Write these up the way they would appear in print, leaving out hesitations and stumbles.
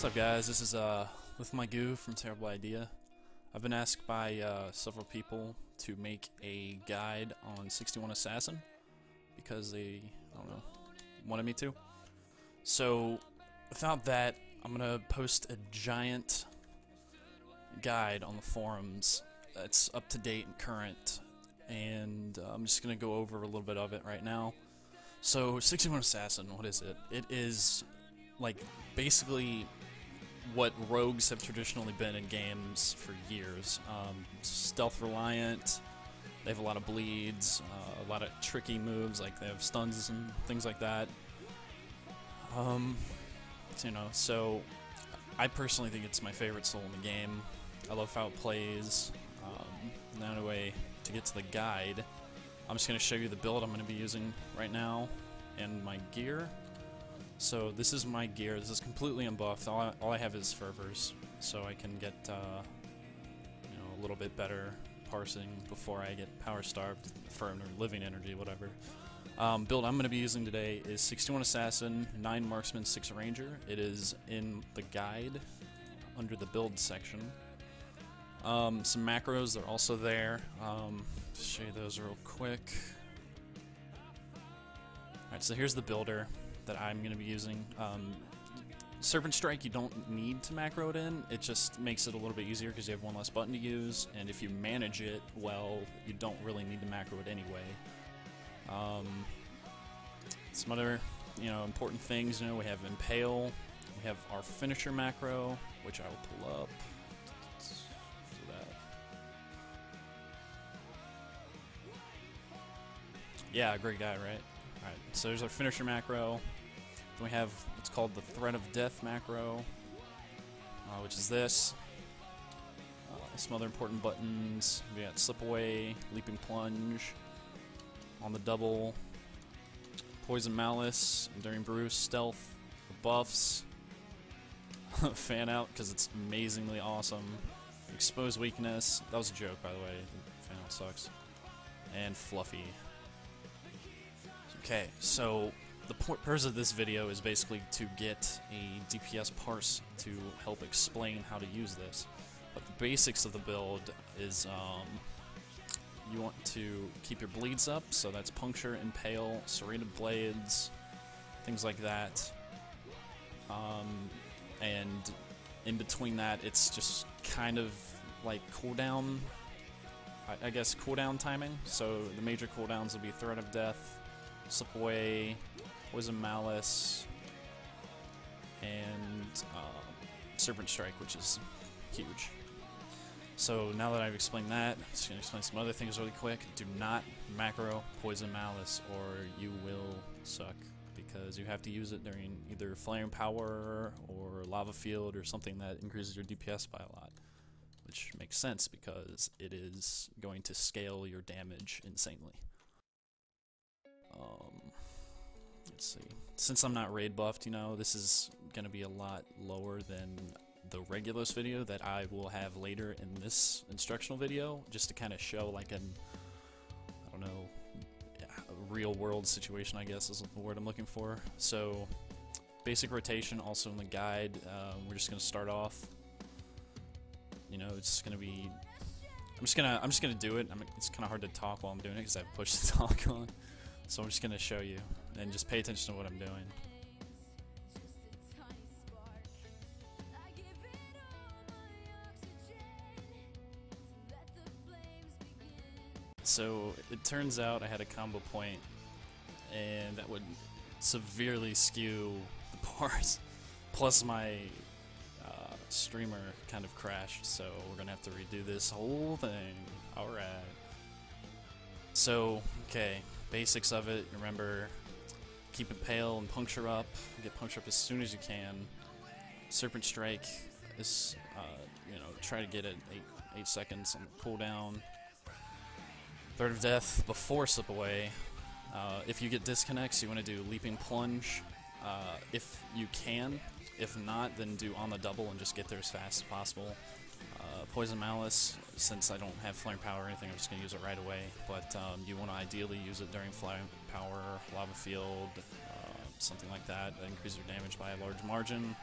What's up, guys? This is Lithmygoo from Terrible Idea. I've been asked by several people to make a guide on 61 Assassin because they, I don't know, wanted me to. So, without that, I'm gonna post a giant guide on the forums that's up to date and current, and I'm just gonna go over a little bit of it right now. So, 61 Assassin, what is it? It is like basically what rogues have traditionally been in games for years. Stealth reliant, they have a lot of bleeds, a lot of tricky moves, like they have stuns and things like that. You know, so I personally think it's my favorite soul in the game. I love how it plays. Now anyway, to get to the guide, I'm just going to show you the build I'm going to be using right now and my gear. So this is my gear. This is completely unbuffed. All I have is fervors, so I can get you know, a little bit better parsing before I get power starved for living energy, whatever. Build I'm going to be using today is 61 Assassin, 9 Marksman, 6 Ranger. It is in the guide under the build section. Some macros are also there. Just show you those real quick. Alright, so here's the builder that I'm going to be using. Serpent Strike you don't need to macro it in, it just makes it a little bit easier because you have one less button to use, and if you manage it well, you don't really need to macro it anyway. Some other, you know, important things, you know, we have Impale, we have our finisher macro, which I will pull up. So that. Yeah, great guy, right? Alright, so there's our finisher macro. Then we have what's called the Threat of Death macro, which is this. Some other important buttons. We got Slip Away, Leaping Plunge, on the double, Poison Malice, Enduring Bruise, Stealth, the buffs, Fan Out because it's amazingly awesome, Expose Weakness, that was a joke by the way, Fan Out sucks, and Fluffy. Okay, so the purpose of this video is basically to get a DPS parse to help explain how to use this. But the basics of the build is you want to keep your bleeds up, so that's Puncture, Impale, Serrated Blades, things like that. And in between that, it's just kind of like cooldown, I guess cooldown timing. So the major cooldowns will be Threat of Death, Slip Away, Poison Malice, and Serpent Strike, which is huge. So now that I've explained that, I'm just going to explain some other things really quick. Do not macro Poison Malice or you will suck, because you have to use it during either Flame Power or Lava Field or something that increases your DPS by a lot. Which makes sense because it is going to scale your damage insanely. Let's see. Since I'm not raid buffed, you know, this is going to be a lot lower than the Regulus video that I will have later in this instructional video, just to kind of show like an, I don't know, a real world situation, I guess is the word I'm looking for. So, basic rotation also in the guide. We're just going to start off. You know, it's going to be, I'm just gonna do it. It's kind of hard to talk while I'm doing it because I have push to talk on. So I'm just going to show you, and just pay attention to what I'm doing. So it turns out I had a combo point, and that would severely skew the parts. Plus my streamer kind of crashed, so we're going to have to redo this whole thing. Alright. So, okay, basics of it, remember, keep Impale and Puncture up, get Puncture up as soon as you can. Serpent Strike is, you know, try to get it 8 seconds on cooldown. Threat of Death before Slip Away. If you get disconnects, you want to do Leaping Plunge, if you can. If not, then do on the double and just get there as fast as possible. Poison Malice, since I don't have Flame Power or anything, I'm just going to use it right away, but you want to ideally use it during Flame Power, Lava Field, something like that, that increases your damage by a large margin.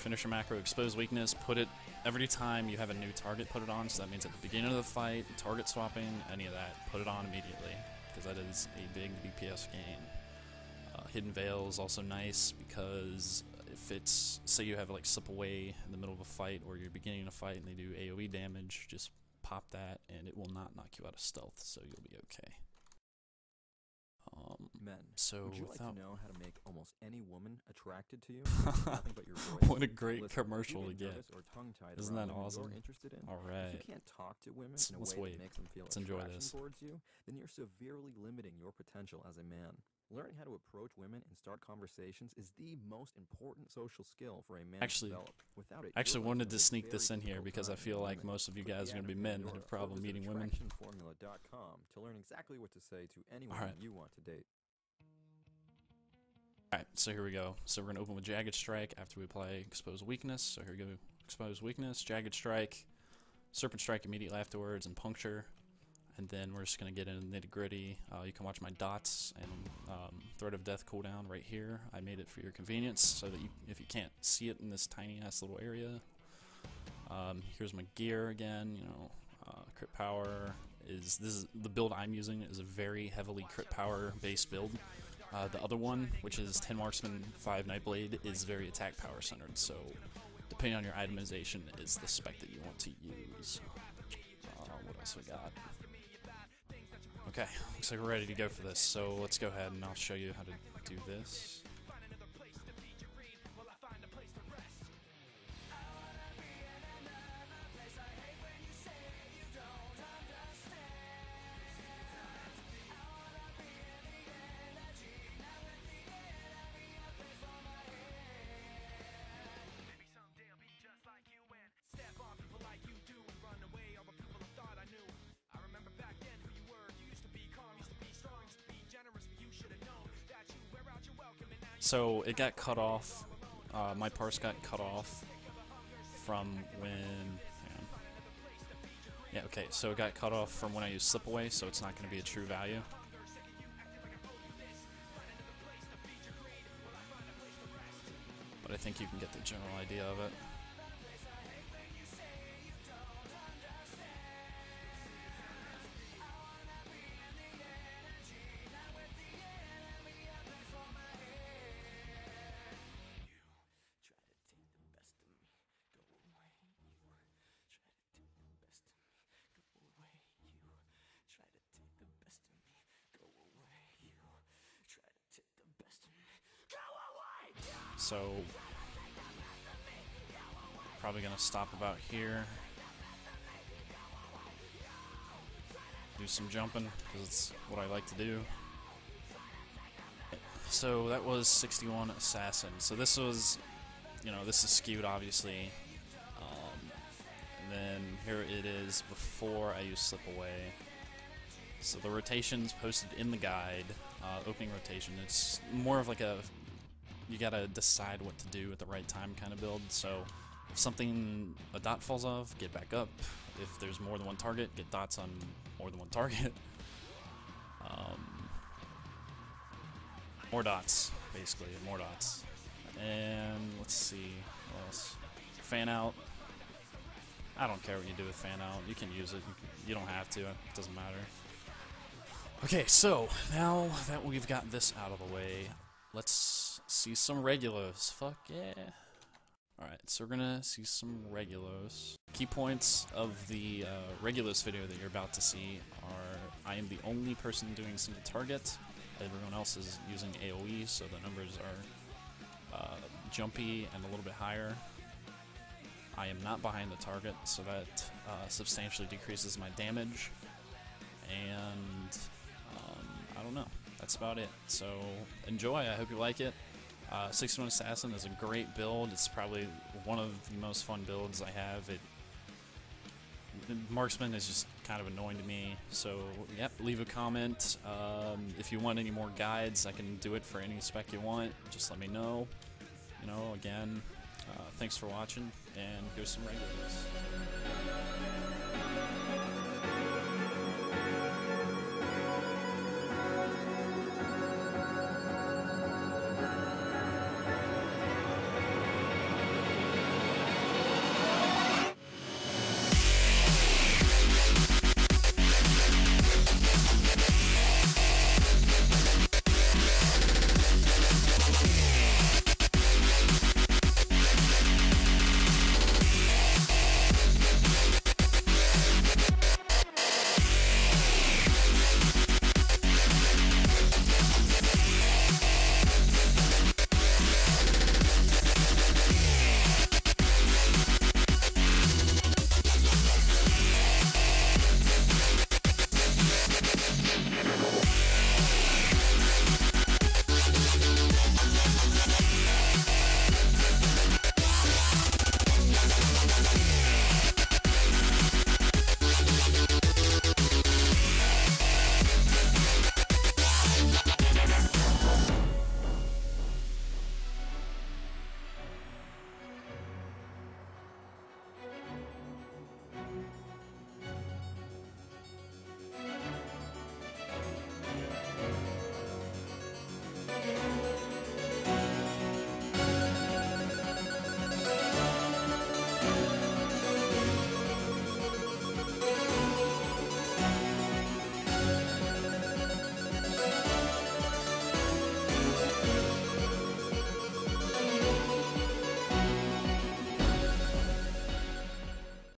finisher macro, expose weakness, put it every time you have a new target, put it on. So that means at the beginning of the fight, target swapping, any of that, put it on immediately, because that is a big DPS gain. Hidden Veil is also nice because if it's, say you have like slip away in the middle of a fight or you're beginning a fight and they do AoE damage, just pop that and it will not knock you out of stealth, so you'll be okay. Men, so would you like without to know how to make almost any woman attracted to you? Nothing but your voice. What a great Listen, commercial if to you get. nervous or tongue-tied Isn't around that women awesome? You're interested in, Alright. if you can't talk to women in a Let's way wait. that makes them feel Let's enjoy attraction this. towards you, then you're severely limiting your potential as a man. Learning how to approach women and start conversations is the most important social skill for a man to develop. Without it, I actually you're going wanted to have a sneak very this in here difficult because I time feel meeting like women. most of you Click guys the are going to be ad in men that Pandora have problem or visit meeting women. attractionformula.com to learn exactly what to say to anyone Alright. you want to date. Alright, so here we go. So we're going to open with Jagged Strike after we apply Expose Weakness. So here we go. Expose Weakness, Jagged Strike, Serpent Strike immediately afterwards, and Puncture. And then we're just going to get into the nitty-gritty. You can watch my dots and Threat of Death cooldown right here. I made it for your convenience so that if you can't see it in this tiny-ass little area. Here's my gear again, you know, crit power. This is the build I'm using is a very heavily crit power based build. The other one, which is 10 Marksman, 5 Nightblade, is very attack power centered, so depending on your itemization is the spec that you want to use. What else we got? Okay, looks like we're ready to go for this, so let's go ahead and I'll show you how to do this. So it got cut off, my parse got cut off from when, yeah, okay, so it got cut off from when I used slip away, so it's not going to be a true value. But I think you can get the general idea of it. So, probably gonna stop about here. Do some jumping, because it's what I like to do. So that was 61 Assassin. So this was, you know, this is skewed obviously. And then here it is before I use Slip Away. So the rotation's posted in the guide, opening rotation. It's more of like a, you gotta decide what to do at the right time kind of build. So if something, a dot falls off, get back up. If there's more than one target, get dots on more than one target. More dots, basically, more dots. And let's see, what else? Fan out. I don't care what you do with fan out. You can use it. You don't have to. It doesn't matter. Okay, so now that we've got this out of the way, let's see some regulos. Fuck yeah. Alright, so we're gonna see some regulos. Key points of the regulos video that you're about to see are I am the only person doing single target. Everyone else is using AoE, so the numbers are jumpy and a little bit higher. I am not behind the target, so that substantially decreases my damage. And I don't know. That's about it. So enjoy. I hope you like it. 61 Assassin is a great build. It's probably one of the most fun builds I have. Marksman is just kind of annoying to me. So yep, leave a comment. If you want any more guides, I can do it for any spec you want. Just let me know. You know, again, thanks for watching, and here's some regulars.